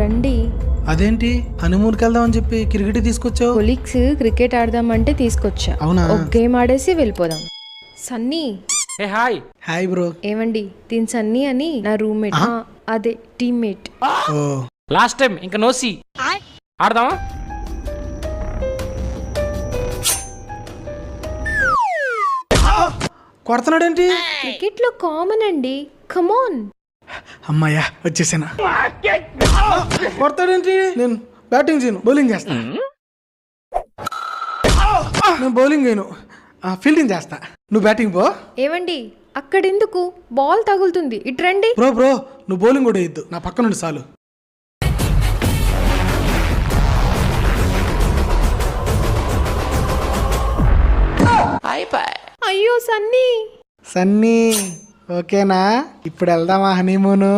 రండి. అదేంటి హనీమూన్కి వెళ్దామని చెప్పి క్రికెట్ తీసుకొచ్చావు? కొలీగ్స్ క్రికెట్ ఆడదామంటే తీసుకొచ్చా. అవునా? ఒక గేమ్ ఆడేసి వెళ్ళిపోదాం. సన్నీ. ఏ హాయ్. Hi bro. ఏమండి దీని సన్నీ అని నా రూమ్మేట్. అదే టీమ్మేట్. ఓ లాస్ట్ టైం ఇంకా నోసి ఆడదామా? కొడుతున్నాడేంటి? క్రికెట్ లో కామన్ అండి. కమాన్. అమ్మాయ్యా వచ్చేసాను. కొడతాడేంటి? నేను బ్యాటింగ్ చేయను, బౌలింగ్ చేస్తా. నేను బౌలింగ్ చేయను, ఫీల్డింగ్ చేస్తా. నువ్వు బ్యాటింగ్ పో. ఏమండి అక్కడెందుకు? బాల్ తగులుతుంది, ఇటు రండి. బ్రో నువ్వు బౌలింగ్ కూడా వేయద్దు, నా పక్క నుండి చాలు. అయ్యో సన్నీ. సన్నీ ఓకేనా? ఇప్పుడు వెళ్దామా హనీమూను?